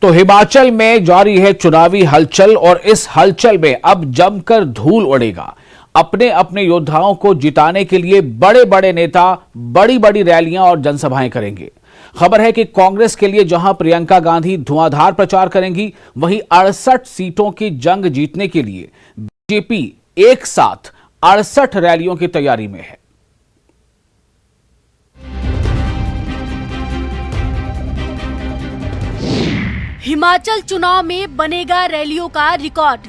तो हिमाचल में जारी है चुनावी हलचल और इस हलचल में अब जमकर धूल उड़ेगा। अपने अपने योद्धाओं को जिताने के लिए बड़े बड़े नेता बड़ी बड़ी रैलियां और जनसभाएं करेंगे। खबर है कि कांग्रेस के लिए जहां प्रियंका गांधी धुआंधार प्रचार करेंगी, वहीं 68 सीटों की जंग जीतने के लिए बीजेपी एक साथ 68 रैलियों की तैयारी में है। हिमाचल चुनाव में बनेगा रैलियों का रिकॉर्ड।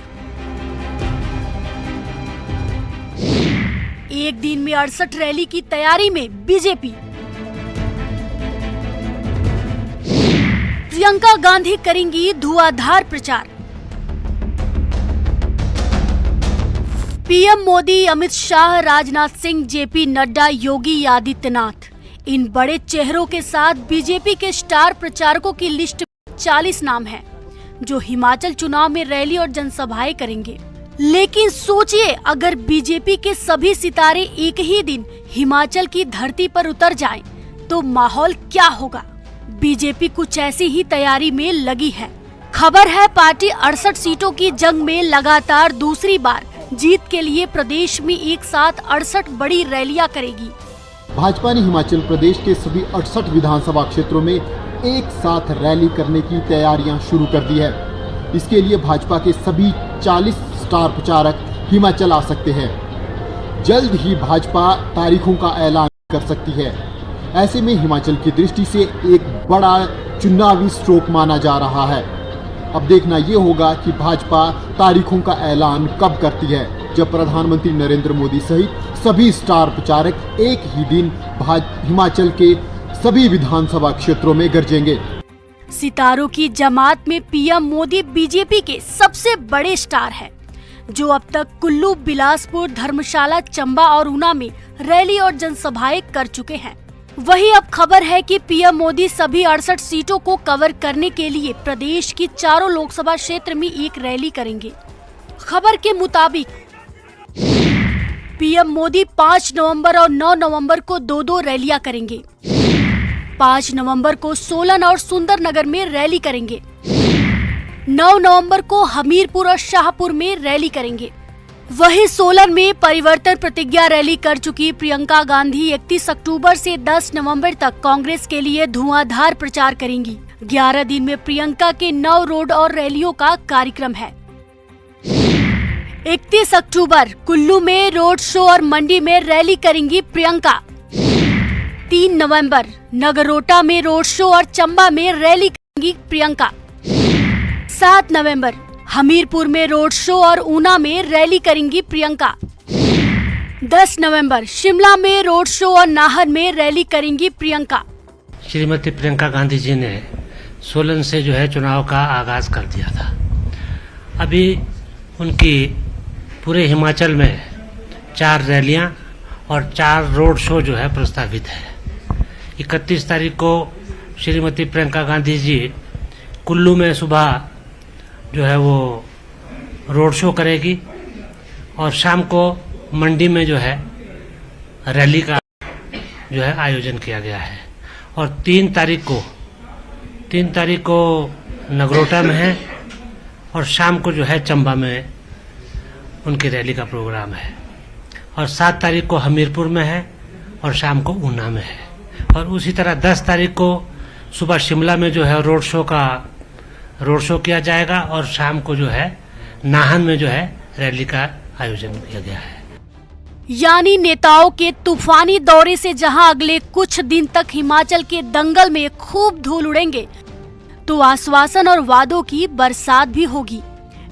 एक दिन में 68 रैली की तैयारी में बीजेपी। प्रियंका गांधी करेंगी धुआंधार प्रचार। पीएम मोदी, अमित शाह, राजनाथ सिंह, जेपी नड्डा, योगी आदित्यनाथ, इन बड़े चेहरों के साथ बीजेपी के स्टार प्रचारकों की लिस्ट 40 नाम हैं, जो हिमाचल चुनाव में रैली और जनसभाएं करेंगे। लेकिन सोचिए, अगर बीजेपी के सभी सितारे एक ही दिन हिमाचल की धरती पर उतर जाएं, तो माहौल क्या होगा। बीजेपी कुछ ऐसी ही तैयारी में लगी है। खबर है पार्टी 68 सीटों की जंग में लगातार दूसरी बार जीत के लिए प्रदेश में एक साथ 68 बड़ी रैलियां करेगी। भाजपा ने हिमाचल प्रदेश के सभी 68 विधानसभा क्षेत्रों में एक साथ रैली करने की तैयारियां शुरू कर दी है। इसके लिए भाजपा के सभी 40 स्टार प्रचारक हिमाचल आ सकते हैं। जल्द ही भाजपा तारीखों का ऐलान कर सकती है। ऐसे में हिमाचल की दृष्टि से एक बड़ा चुनावी स्ट्रोक माना जा रहा है। अब देखना ये होगा कि भाजपा तारीखों का ऐलान कब करती है, जब प्रधानमंत्री नरेंद्र मोदी सहित सभी स्टार प्रचारक एक ही दिन हिमाचल के सभी विधानसभा क्षेत्रों में गरजेंगे। सितारों की जमात में पीएम मोदी बीजेपी के सबसे बड़े स्टार हैं, जो अब तक कुल्लू, बिलासपुर, धर्मशाला, चंबा और ऊना में रैली और जनसभाएं कर चुके हैं। वहीं अब खबर है कि पीएम मोदी सभी 68 सीटों को कवर करने के लिए प्रदेश की चारों लोकसभा क्षेत्र में एक रैली करेंगे। खबर के मुताबिक पीएम मोदी 5 नवंबर और 9 नवंबर को दो रैलियां करेंगे। 5 नवंबर को सोलन और सुंदरनगर में रैली करेंगे। 9 नवंबर को हमीरपुर और शाहपुर में रैली करेंगे। वहीं सोलन में परिवर्तन प्रतिज्ञा रैली कर चुकी प्रियंका गांधी 31 अक्टूबर से 10 नवंबर तक कांग्रेस के लिए धुआंधार प्रचार करेंगी। 11 दिन में प्रियंका के 9 रोड और रैलियों का कार्यक्रम है। 31 अक्टूबर कुल्लू में रोड शो और मंडी में रैली करेंगी प्रियंका। 3 नवंबर नगरोटा में रोड शो और चंबा में रैली करेंगी प्रियंका। 7 नवंबर हमीरपुर में रोड शो और ऊना में रैली करेंगी प्रियंका। 10 नवंबर शिमला में रोड शो और नाहन में रैली करेंगी प्रियंका। श्रीमती प्रियंका गांधी जी ने सोलन से जो है चुनाव का आगाज कर दिया था। अभी उनकी पूरे हिमाचल में 4 रैलियां और 4 रोड शो जो है प्रस्तावित है। 31 तारीख को श्रीमती प्रियंका गांधी जी कुल्लू में सुबह जो है वो रोड शो करेगी और शाम को मंडी में जो है रैली का जो है आयोजन किया गया है। और 3 तारीख को नगरोटा में है और शाम को जो है चंबा में उनकी रैली का प्रोग्राम है। और 7 तारीख को हमीरपुर में है और शाम को ऊना में है। और उसी तरह 10 तारीख को सुबह शिमला में जो है रोड शो किया जाएगा और शाम को जो है नाहन में जो है रैली का आयोजन किया गया है। यानी नेताओं के तूफानी दौरे से जहां अगले कुछ दिन तक हिमाचल के दंगल में खूब धूल उड़ेंगे, तो आश्वासन और वादों की बरसात भी होगी।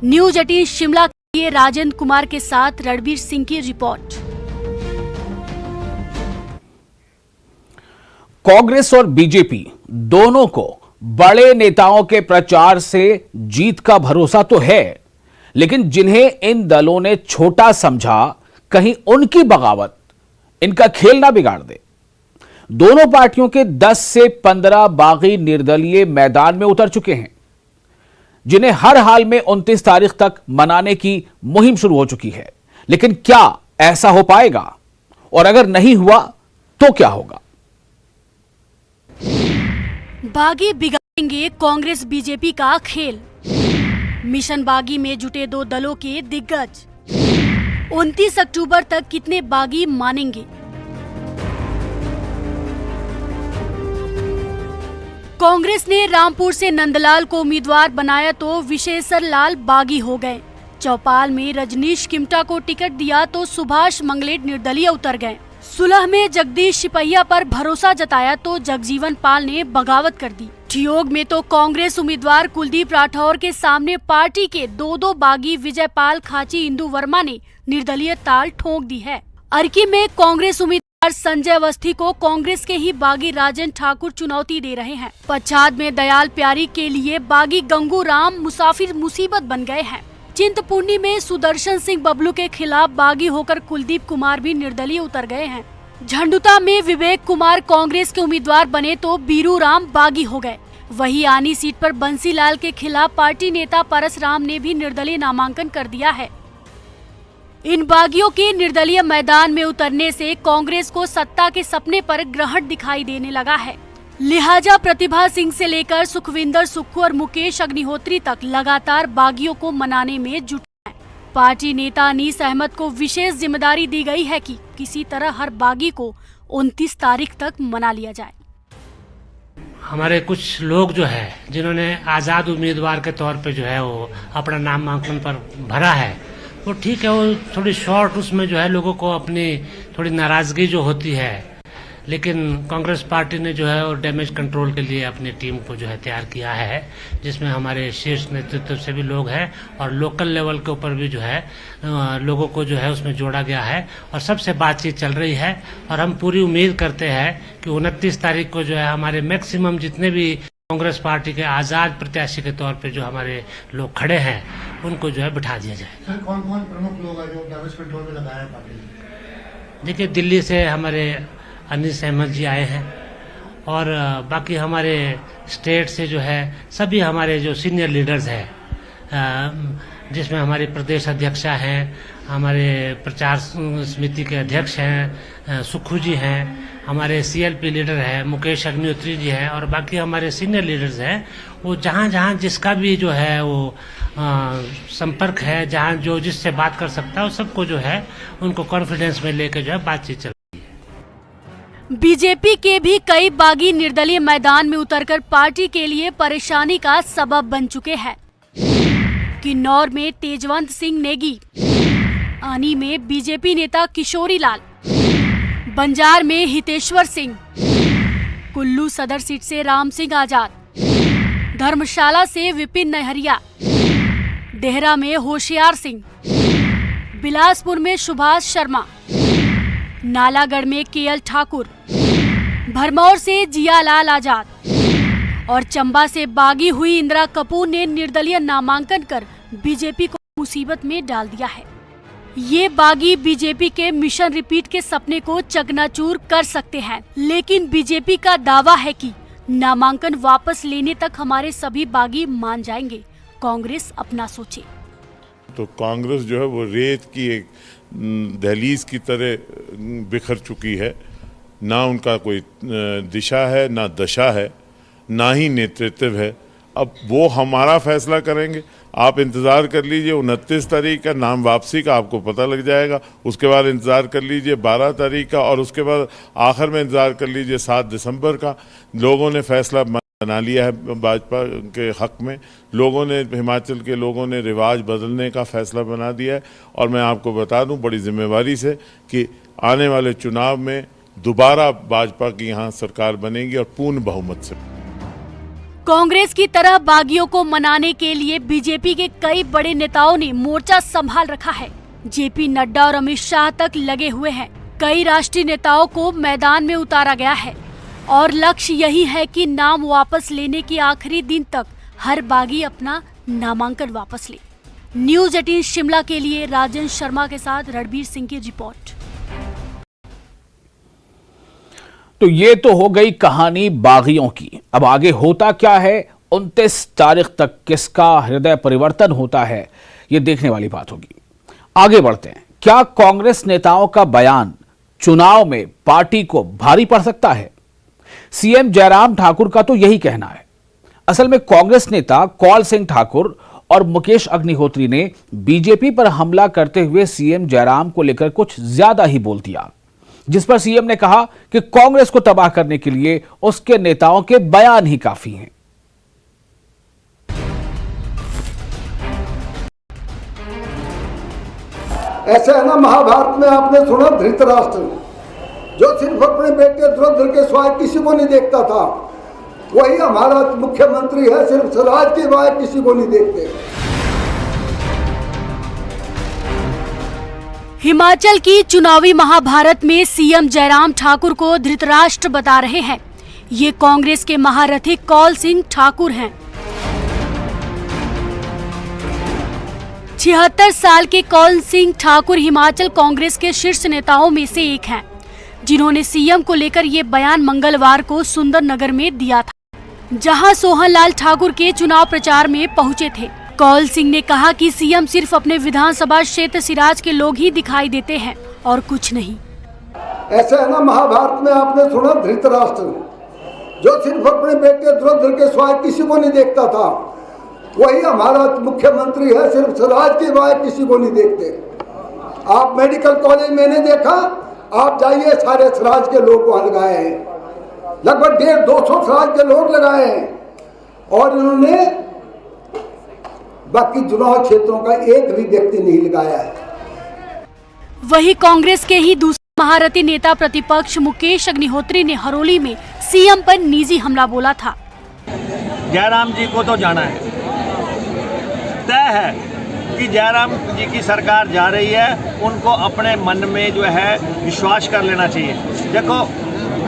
न्यूज 18 शिमला के लिए राजेंद्र कुमार के साथ रणबीर सिंह की रिपोर्ट। कांग्रेस और बीजेपी दोनों को बड़े नेताओं के प्रचार से जीत का भरोसा तो है, लेकिन जिन्हें इन दलों ने छोटा समझा, कहीं उनकी बगावत इनका खेल ना बिगाड़ दे। दोनों पार्टियों के 10 से 15 बागी निर्दलीय मैदान में उतर चुके हैं, जिन्हें हर हाल में 29 तारीख तक मनाने की मुहिम शुरू हो चुकी है। लेकिन क्या ऐसा हो पाएगा, और अगर नहीं हुआ तो क्या होगा? बागी कांग्रेस बीजेपी का खेल। मिशन बागी में जुटे दो दलों के दिग्गज 29 अक्टूबर तक कितने बागी मानेंगे? कांग्रेस ने रामपुर से नंदलाल को उम्मीदवार बनाया तो विशेश्वर लाल बागी हो गए। चौपाल में रजनीश किमटा को टिकट दिया तो सुभाष मंगलेट निर्दलीय उतर गए। सुलह में जगदीश सिपहिया पर भरोसा जताया तो जगजीवन पाल ने बगावत कर दी। ठियोग में तो कांग्रेस उम्मीदवार कुलदीप राठौर के सामने पार्टी के दो बागी विजयपाल खाची इंदु वर्मा ने निर्दलीय ताल ठोक दी है। अर्की में कांग्रेस उम्मीदवार संजय अवस्थी को कांग्रेस के ही बागी राजन ठाकुर चुनौती दे रहे हैं। पच्छाद में दयाल प्यारी के लिए बागी गंगू राम मुसाफिर मुसीबत बन गए हैं। चिंतपूर्णी में सुदर्शन सिंह बबलू के खिलाफ बागी होकर कुलदीप कुमार भी निर्दलीय उतर गए हैं। झंडुता में विवेक कुमार कांग्रेस के उम्मीदवार बने तो बीरू राम बागी हो गए। वही आनी सीट पर बंसीलाल के खिलाफ पार्टी नेता परसराम ने भी निर्दलीय नामांकन कर दिया है। इन बागियों के निर्दलीय मैदान में उतरने से कांग्रेस को सत्ता के सपने पर ग्रहण दिखाई देने लगा है। लिहाजा प्रतिभा सिंह से लेकर सुखविंदर सुक्खू और मुकेश अग्निहोत्री तक लगातार बागियों को मनाने में जुटे हैं। पार्टी नेता अनीस अहमद को विशेष जिम्मेदारी दी गई है कि किसी तरह हर बागी को 29 तारीख तक मना लिया जाए। हमारे कुछ लोग जो है जिन्होंने आज़ाद उम्मीदवार के तौर पे जो है वो अपना नामांकन पर भरा है, वो ठीक है, वो थोड़ी शॉर्ट उसमें जो है लोगों को अपनी थोड़ी नाराजगी जो होती है, लेकिन कांग्रेस पार्टी ने जो है वो डैमेज कंट्रोल के लिए अपनी टीम को जो है तैयार किया है, जिसमें हमारे शीर्ष नेतृत्व से भी लोग हैं और लोकल लेवल के ऊपर भी जो है लोगों को जो है उसमें जोड़ा गया है और सबसे बातचीत चल रही है। और हम पूरी उम्मीद करते हैं कि 29 तारीख को जो है हमारे मैक्सिमम जितने भी कांग्रेस पार्टी के आज़ाद प्रत्याशी के तौर पे जो हमारे लोग खड़े हैं उनको जो है बिठा दिया जाएगा। कौन कौन प्रमुख लोग हैं जो डैमेज कंट्रोल में लगाया है पार्टी ने? देखिए, दिल्ली से हमारे अनीस अहमद जी आए हैं और बाकी हमारे स्टेट से जो है सभी हमारे जो सीनियर लीडर्स हैं, जिसमें हमारे प्रदेश अध्यक्षा हैं, हमारे प्रचार समिति के अध्यक्ष हैं, सुक्खू जी हैं, हमारे सीएलपी लीडर हैं, मुकेश अग्निहोत्री जी हैं और बाकी हमारे सीनियर लीडर्स हैं। वो जहाँ जहाँ जिसका भी जो है वो संपर्क है, जहाँ जो जिससे बात कर सकता है, वो सबको जो है उनको कॉन्फिडेंस में लेकर जो है बातचीत चल। बीजेपी के भी कई बागी निर्दलीय मैदान में उतरकर पार्टी के लिए परेशानी का सबब बन चुके हैं। किन्नौर में तेजवंत सिंह नेगी, आनी में बीजेपी नेता किशोरी लाल, बंजार में हितेश्वर सिंह, कुल्लू सदर सीट से राम सिंह आजाद, धर्मशाला से विपिन नहरिया, देहरा में होशियार सिंह, बिलासपुर में सुभाष शर्मा, नालागढ़ में केएल ठाकुर, भरमौर से जियालाल आजाद और चंबा से बागी हुई इंदिरा कपूर ने निर्दलीय नामांकन कर बीजेपी को मुसीबत में डाल दिया है। ये बागी बीजेपी के मिशन रिपीट के सपने को चकनाचूर कर सकते हैं, लेकिन बीजेपी का दावा है कि नामांकन वापस लेने तक हमारे सभी बागी मान जाएंगे। कांग्रेस अपना सोचे। तो कांग्रेस जो है वो रेत की एक दहलीज की तरह बिखर चुकी है। ना उनका कोई दिशा है, ना दशा है, ना ही नेतृत्व है। अब वो हमारा फैसला करेंगे। आप इंतज़ार कर लीजिए, 29 तारीख का नाम वापसी का आपको पता लग जाएगा। उसके बाद इंतज़ार कर लीजिए 12 तारीख का और उसके बाद आखिर में इंतज़ार कर लीजिए 7 दिसंबर का। लोगों ने फैसला बना लिया है भाजपा के हक में। लोगों ने, हिमाचल के लोगों ने रिवाज बदलने का फैसला बना दिया है और मैं आपको बता दूं बड़ी जिम्मेवारी से कि आने वाले चुनाव में दोबारा भाजपा की यहाँ सरकार बनेगी और पूर्ण बहुमत से। कांग्रेस की तरह बागियों को मनाने के लिए बीजेपी के कई बड़े नेताओं ने मोर्चा संभाल रखा है। जेपी नड्डा और अमित शाह तक लगे हुए हैं। कई राष्ट्रीय नेताओं को मैदान में उतारा गया है और लक्ष्य यही है कि नाम वापस लेने के आखिरी दिन तक हर बागी अपना नामांकन वापस ले। न्यूज 18 शिमला के लिए राजन शर्मा के साथ रणबीर सिंह की रिपोर्ट। तो ये तो हो गई कहानी बागियों की। अब आगे होता क्या है, 29 तारीख तक किसका हृदय परिवर्तन होता है, ये देखने वाली बात होगी। आगे बढ़ते हैं। क्या कांग्रेस नेताओं का बयान चुनाव में पार्टी को भारी पड़ सकता है? सीएम जयराम ठाकुर का तो यही कहना है। असल में कांग्रेस नेता कौल सिंह ठाकुर और मुकेश अग्निहोत्री ने बीजेपी पर हमला करते हुए सीएम जयराम को लेकर कुछ ज्यादा ही बोल दिया, जिस पर सीएम ने कहा कि कांग्रेस को तबाह करने के लिए उसके नेताओं के बयान ही काफी हैं। ऐसे है ना, महाभारत में आपने सुना धृतराष्ट्र जो सिर्फ अपने बेटे द्रौपदी के सिवाय किसी को नहीं देखता था, वही हमारा मुख्यमंत्री है, सिर्फ स्वराज के सिवाय किसी को नहीं देखते। हिमाचल की चुनावी महाभारत में सीएम जयराम ठाकुर को धृतराष्ट्र बता रहे हैं। ये कांग्रेस के महारथी कौल सिंह ठाकुर हैं। 76 साल के कौल सिंह ठाकुर हिमाचल कांग्रेस के शीर्ष नेताओं में से एक हैं, जिन्होंने सीएम को लेकर ये बयान मंगलवार को सुंदरनगर में दिया था, जहां सोहन लाल ठाकुर के चुनाव प्रचार में पहुंचे थे। कौल सिंह ने कहा कि सीएम सिर्फ अपने विधानसभा क्षेत्र सिराज के लोग ही दिखाई देते हैं और कुछ नहीं। ऐसे है ना, महाभारत में आपने सुना धृतराष्ट्र जो सिर्फ अपने बेटे द्रौपदी के सिवाय किसी को नहीं देखता था, वही हमारा मुख्यमंत्री है, सिर्फ स्वराज के सिवाय किसी को नहीं देखते। आप मेडिकल कॉलेज मैंने देखा, आप जाइए, सारे स्वराज के लोग वहां लगाए हैं, लगभग 150-200 स्वराज के लोग लगाए हैं, और इन्होंने बाकी चुनाव क्षेत्रों का एक भी व्यक्ति नहीं लगाया है। वही कांग्रेस के ही दूसरे महारथी नेता प्रतिपक्ष मुकेश अग्निहोत्री ने हरोली में सीएम पर निजी हमला बोला था। जयराम जी को तो जाना है, तय है कि जयराम जी की सरकार जा रही है, उनको अपने मन में जो है विश्वास कर लेना चाहिए। देखो,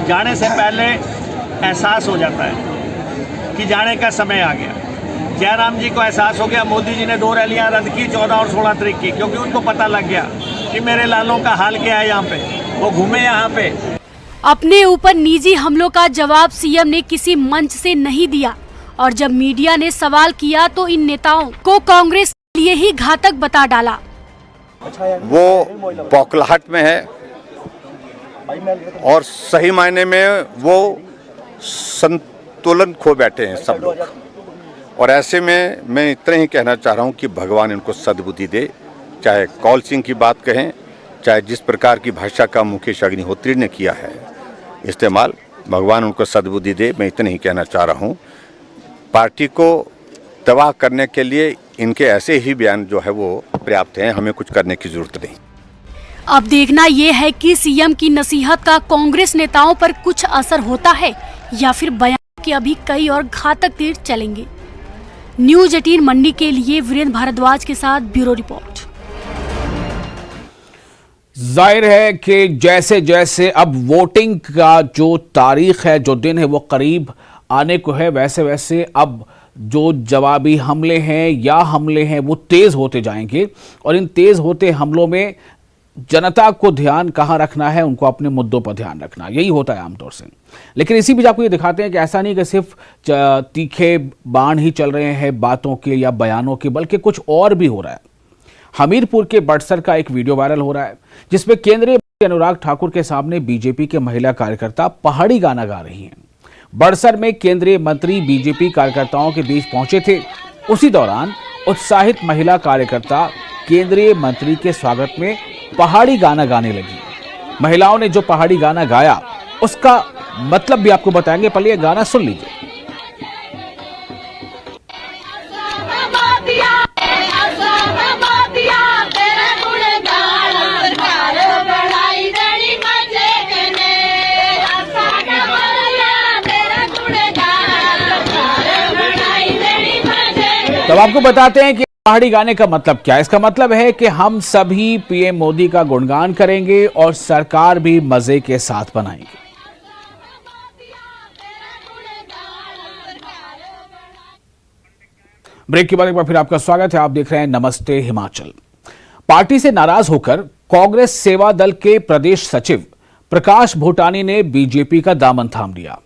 जाने से पहले एहसास हो जाता है कि जाने का समय आ गया। जयराम जी को एहसास हो गया, मोदी जी ने 2 रैलियां रद्द की 14 और 16 तारीख की, क्योंकि उनको पता लग गया कि मेरे लालों का हाल क्या है। यहाँ पे वो घूमे, यहाँ पे अपने ऊपर निजी हमलों का जवाब सीएम ने किसी मंच से नहीं दिया, और जब मीडिया ने सवाल किया तो इन नेताओं को कांग्रेस के लिए ही घातक बता डाला। वो बौखलाहट में है और सही मायने में वो संतुलन खो बैठे हैं सब लोग, और ऐसे में मैं इतना ही कहना चाह रहा हूँ कि भगवान इनको सद्बुद्धि दे। चाहे कौल सिंह की बात कहें, चाहे जिस प्रकार की भाषा का मुकेश अग्निहोत्री ने किया है इस्तेमाल, भगवान उनको सद्बुद्धि दे। मैं इतना ही कहना चाह रहा हूँ, पार्टी को तबाह करने के लिए इनके ऐसे ही बयान जो है वो पर्याप्त हैं, हमें कुछ करने की जरूरत नहीं। अब देखना ये है कि सीएम की नसीहत का कांग्रेस नेताओं पर कुछ असर होता है या फिर बयान के अभी कई और घातक तीर चलेंगे। न्यूज 18 मंडी के लिए वीरेंद्र भारद्वाज के साथ ब्यूरो रिपोर्ट। जाहिर है कि जैसे जैसे अब वोटिंग का जो तारीख है, जो दिन है, वो करीब आने को है, वैसे वैसे अब जो जवाबी हमले हैं या हमले हैं वो तेज होते जाएंगे, और इन तेज होते हमलों में जनता को ध्यान कहाँ रखना है, उनको अपने मुद्दों पर ध्यान रखना, यही होता है आमतौर से। लेकिन इसी बीच आपको ये दिखाते हैं कि ऐसा नहीं कि सिर्फ तीखे बाण ही चल रहे हैं बातों के या बयानों के, बल्कि कुछ और भी हो रहा है। हमीरपुर के बड़सर का एक वीडियो वायरल हो रहा है, जिसमें केंद्रीय मंत्री अनुराग ठाकुर के सामने बीजेपी के महिला कार्यकर्ता पहाड़ी गाना गा रही हैं। बड़सर में केंद्रीय मंत्री बीजेपी कार्यकर्ताओं के बीच पहुंचे थे। उसी दौरान उत्साहित महिला कार्यकर्ता केंद्रीय मंत्री के स्वागत में पहाड़ी गाना गाने लगी। महिलाओं ने जो पहाड़ी गाना गाया उसका मतलब भी आपको बताएंगे, पहले ये गाना सुन लीजिए। तब आपको बताते हैं कि पहाड़ी गाने का मतलब क्या है। इसका मतलब है कि हम सभी पीएम मोदी का गुणगान करेंगे और सरकार भी मजे के साथ बनाएंगे। ब्रेक के बाद एक बार फिर आपका स्वागत है। आप देख रहे हैं नमस्ते हिमाचल। पार्टी से नाराज होकर कांग्रेस सेवा दल के प्रदेश सचिव प्रकाश भूटानी ने बीजेपी का दामन थाम लिया।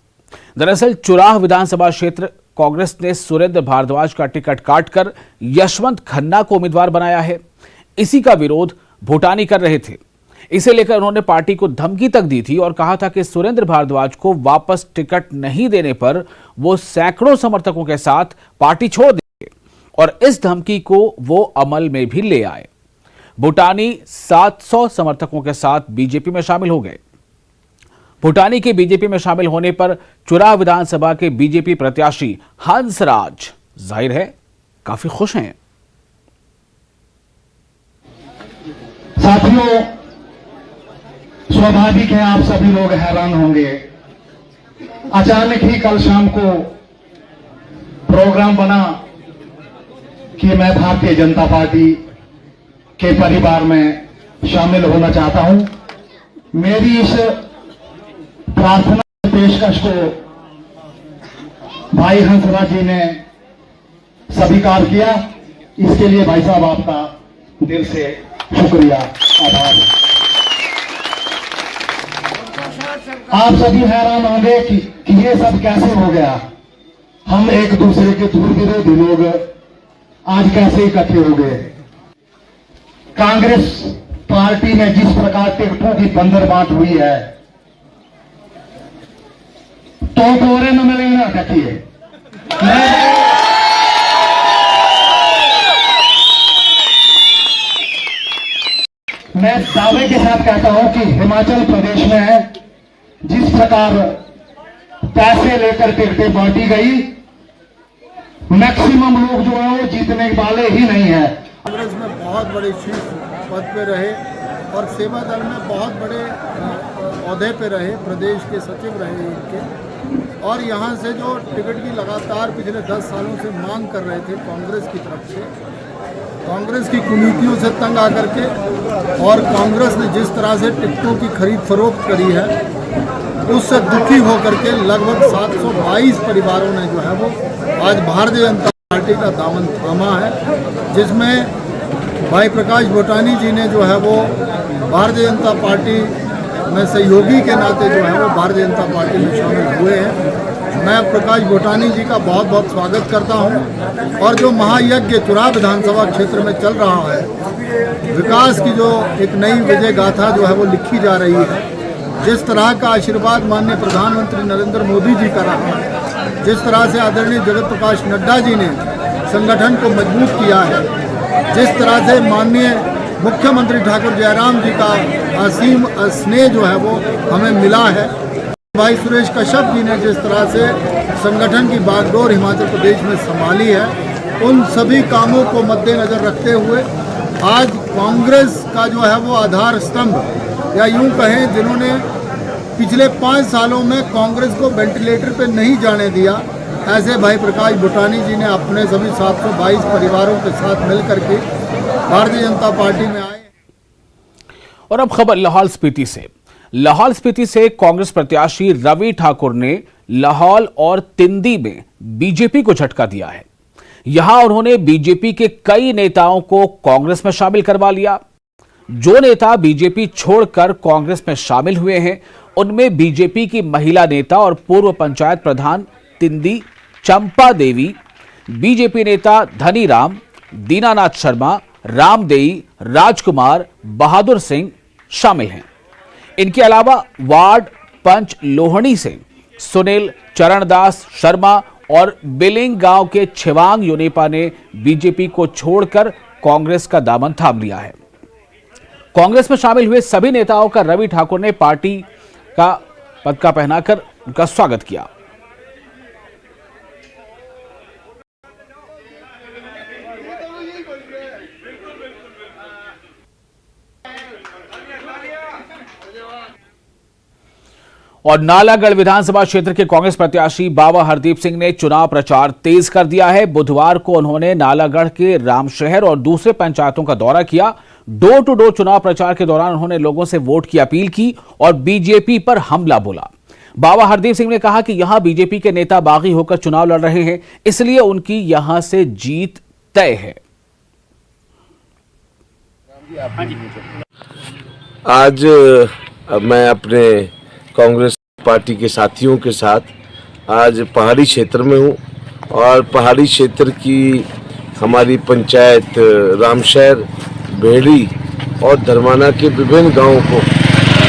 दरअसल चुराह विधानसभा क्षेत्र कांग्रेस ने सुरेंद्र भारद्वाज का टिकट काटकर यशवंत खन्ना को उम्मीदवार बनाया है। इसी का विरोध भूटानी कर रहे थे। इसे लेकर उन्होंने पार्टी को धमकी तक दी थी और कहा था कि सुरेंद्र भारद्वाज को वापस टिकट नहीं देने पर वो सैकड़ों समर्थकों के साथ पार्टी छोड़ देंगे और इस धमकी को वो अमल में भी ले आए। भूटानी 700 समर्थकों के साथ बीजेपी में शामिल हो गए। भूटानी के बीजेपी में शामिल होने पर चुनाव विधानसभा के बीजेपी प्रत्याशी हंसराज जाहिर है काफी खुश हैं। साथियों, स्वाभाविक है आप सभी लोग हैरान होंगे। अचानक ही कल शाम को प्रोग्राम बना कि मैं भारतीय जनता पार्टी के परिवार में शामिल होना चाहता हूं। मेरी इस प्रार्थना पेशकश को भाई हंसराज जी ने स्वीकार किया। इसके लिए भाई साहब आपका दिल से शुक्रिया, आभार। आप सभी हैरान होंगे कि ये सब कैसे हो गया। हम एक दूसरे के दूर विरोधी लोग आज कैसे इकट्ठे हो गए। कांग्रेस पार्टी में जिस प्रकार टिकटों की बंदरबांट हुई है तो कोरे न मिलेगा रखिए। मैं दावे के साथ कहता हूं कि हिमाचल प्रदेश में जिस प्रकार पैसे लेकर टिकटें बांटी गई, मैक्सिमम लोग जो है वो जीतने वाले ही नहीं है। कांग्रेस में बहुत बड़े शीर्ष पद पे रहे और सेवा दल में बहुत बड़े ओहदे पे रहे, प्रदेश के सचिव रहे इनके। और यहाँ से जो टिकट की लगातार पिछले 10 सालों से मांग कर रहे थे कांग्रेस की तरफ से, कांग्रेस की कुनीतियों से तंग आकर के और कांग्रेस ने जिस तरह से टिकटों की खरीद फरोख्त करी है उससे दुखी होकर के लगभग 722 परिवारों ने जो है वो आज भारतीय जनता पार्टी का दामन थामा है, जिसमें भाई प्रकाश भूटानी जी ने जो है वो भारतीय जनता पार्टी में सहयोगी के नाते जो है वो भारतीय जनता पार्टी में शामिल हुए हैं। मैं प्रकाश भूटानी जी का बहुत बहुत स्वागत करता हूं। और जो महायज्ञ चुनाव विधानसभा क्षेत्र में चल रहा है, विकास की जो एक नई विजय गाथा जो है वो लिखी जा रही है, जिस तरह का आशीर्वाद माननीय प्रधानमंत्री नरेंद्र मोदी जी का रहा है, जिस तरह से आदरणीय जगत प्रकाश नड्डा जी ने संगठन को मजबूत किया है, जिस तरह से माननीय मुख्यमंत्री ठाकुर जयराम जी का असीम स्नेह जो है वो हमें मिला है, भाई सुरेश कश्यप जी ने जिस तरह से संगठन की बागडोर हिमाचल प्रदेश में संभाली है, उन सभी कामों को मद्देनजर रखते हुए आज कांग्रेस का जो है वो आधार स्तंभ, या यूं कहें जिन्होंने पिछले 5 सालों में कांग्रेस को वेंटिलेटर पे नहीं जाने दिया, ऐसे भाई प्रकाश भूटानी जी ने अपने सभी 722 परिवारों के साथ मिलकर के भारतीय जनता पार्टी में आए। और अब खबर लाहौल स्पीति से। लाहौल स्पीति से कांग्रेस प्रत्याशी रवि ठाकुर ने लाहौल और तिंदी में बीजेपी को झटका दिया है। यहां उन्होंने बीजेपी के कई नेताओं को कांग्रेस में शामिल करवा लिया। जो नेता बीजेपी छोड़कर कांग्रेस में शामिल हुए हैं उनमें बीजेपी की महिला नेता और पूर्व पंचायत प्रधान तिंदी चंपा देवी, बीजेपी नेता धनीराम, दीनानाथ शर्मा, रामदेई, राजकुमार, बहादुर सिंह शामिल हैं। इनके अलावा वार्ड पंच लोहनी से सुनील चरणदास शर्मा और बिलिंग गांव के छिवांग योनेपा ने बीजेपी को छोड़कर कांग्रेस का दामन थाम लिया है। कांग्रेस में शामिल हुए सभी नेताओं का रवि ठाकुर ने पार्टी का पदका पहनाकर उनका स्वागत किया। और नालागढ़ विधानसभा क्षेत्र के कांग्रेस प्रत्याशी बाबा हरदीप सिंह ने चुनाव प्रचार तेज कर दिया है। बुधवार को उन्होंने नालागढ़ के रामशहर और दूसरे पंचायतों का दौरा किया। डोर टू डोर चुनाव प्रचार के दौरान उन्होंने लोगों से वोट की अपील की और बीजेपी पर हमला बोला। बाबा हरदीप सिंह ने कहा कि यहां बीजेपी के नेता बागी होकर चुनाव लड़ रहे हैं, इसलिए उनकी यहां से जीत तय है। आज मैं अपने कांग्रेस पार्टी के साथियों के साथ आज पहाड़ी क्षेत्र में हूं और पहाड़ी क्षेत्र की हमारी पंचायत रामशहर, भेड़ी और धर्माना के विभिन्न गांवों को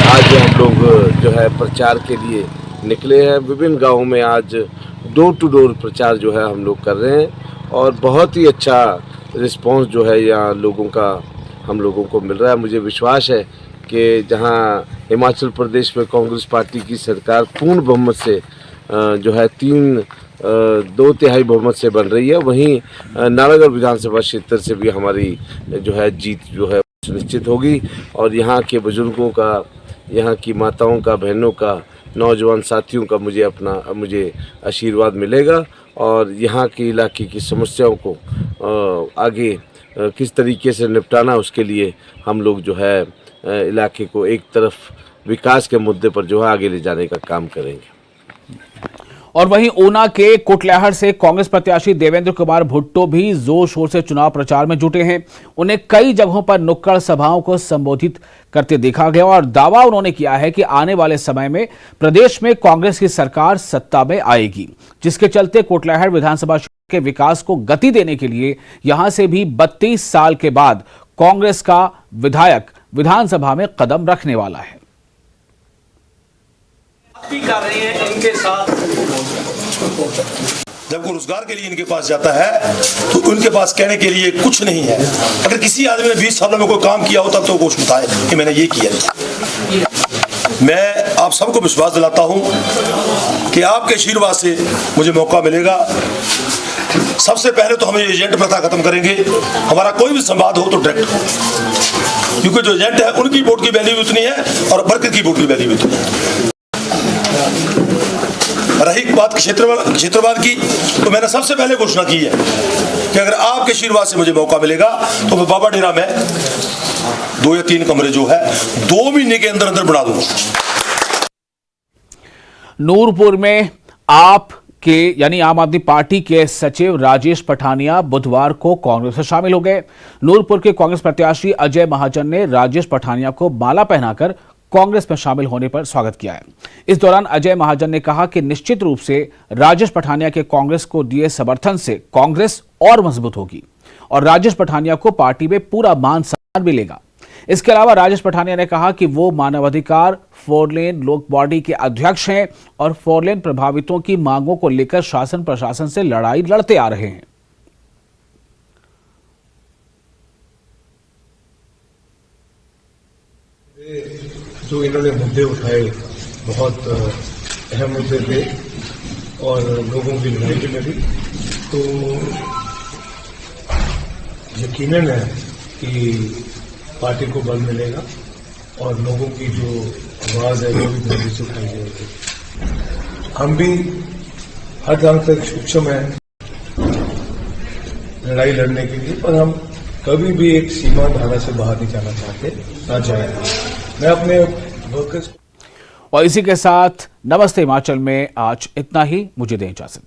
आज हम लोग जो है प्रचार के लिए निकले हैं। विभिन्न गांवों में आज डोर टू डोर प्रचार जो है हम लोग कर रहे हैं और बहुत ही अच्छा रिस्पांस जो है यहाँ हम लोगों को मिल रहा है। मुझे विश्वास है कि जहाँ हिमाचल प्रदेश में कांग्रेस पार्टी की सरकार पूर्ण बहुमत से जो है 2/3 बहुमत से बन रही है, वहीं नालागढ़ विधानसभा क्षेत्र से भी हमारी जो है जीत जो है सुनिश्चित होगी और यहाँ के बुजुर्गों का, यहाँ की माताओं का, बहनों का, नौजवान साथियों का मुझे आशीर्वाद मिलेगा और यहाँ के इलाके की समस्याओं को आगे किस तरीके से निपटाना, उसके लिए हम लोग जो है इलाके को एक तरफ विकास के मुद्दे पर जो है आगे ले जाने का काम करेंगे। और वहीं ऊना के कोटलैहड़ से कांग्रेस प्रत्याशी देवेंद्र कुमार भुट्टो भी जोर शोर से चुनाव प्रचार में जुटे हैं। उन्हें कई जगहों पर नुक्कड़ सभाओं को संबोधित करते देखा गया और दावा उन्होंने किया है कि आने वाले समय में प्रदेश में कांग्रेस की सरकार सत्ता में आएगी, जिसके चलते कोटलैहड़ विधानसभा क्षेत्र के विकास को गति देने के लिए यहां से भी 32 साल के बाद कांग्रेस का विधायक विधानसभा में कदम रखने वाला है। कर रही है इनके साथ। जब वो रोजगार के लिए इनके पास जाता है तो उनके पास कहने के लिए कुछ नहीं है। अगर किसी आदमी ने 20 सालों में कोई काम किया होता तो कुछ बताए कि मैंने ये किया। मैं आप सबको विश्वास दिलाता हूं कि आपके आशीर्वाद से मुझे मौका मिलेगा। सबसे पहले तो हम एजेंट प्रथा खत्म करेंगे। हमारा कोई भी संवाद हो तो डायरेक्ट, क्योंकि जो एजेंट है उनकी वोट की वैल्यू उतनी है और वर्कर की वोट की वैल्यू उतनी है। रही बात क्षेत्रवाद की, तो मैंने सबसे पहले घोषणा की है कि अगर आपके आशीर्वाद से मुझे मौका मिलेगा तो मैं बाबा डेरा में 2 या 3 कमरे जो है 2 महीने के अंदर अंदर बना दूंगा। नूरपुर में यानी आम आदमी पार्टी के सचिव राजेश पठानिया बुधवार को कांग्रेस में शामिल हो गए। नूरपुर के कांग्रेस प्रत्याशी अजय महाजन ने राजेश पठानिया को माला पहनाकर कांग्रेस में शामिल होने पर स्वागत किया है। इस दौरान अजय महाजन ने कहा कि निश्चित रूप से राजेश पठानिया के कांग्रेस को दिए समर्थन से कांग्रेस और मजबूत होगी और राजेश पठानिया को पार्टी में पूरा मान सम्मान मिलेगा। इसके अलावा राजेश पठानिया ने कहा कि वो मानवाधिकार 4 लेन लोक बॉडी के अध्यक्ष हैं और 4 लेन प्रभावितों की मांगों को लेकर शासन प्रशासन से लड़ाई लड़ते आ रहे हैं। जो इन्होंने मुद्दे उठाए बहुत अहम मुद्दे थे और लोगों की लड़ाई भी लड़ी, तो यकीनन है कि पार्टी को बल मिलेगा और लोगों की जो आवाज है वो भी जल्दी से उठाई जाएगी। हम भी हर जगह तक सक्षम है लड़ाई लड़ने के लिए, पर हम कभी भी एक सीमा धारा से बाहर नहीं जाना चाहते, ना जाएंगे। मैं अपने वर्कर्स और इसी के साथ नमस्ते हिमाचल में आज इतना ही। मुझे दें इजाजत।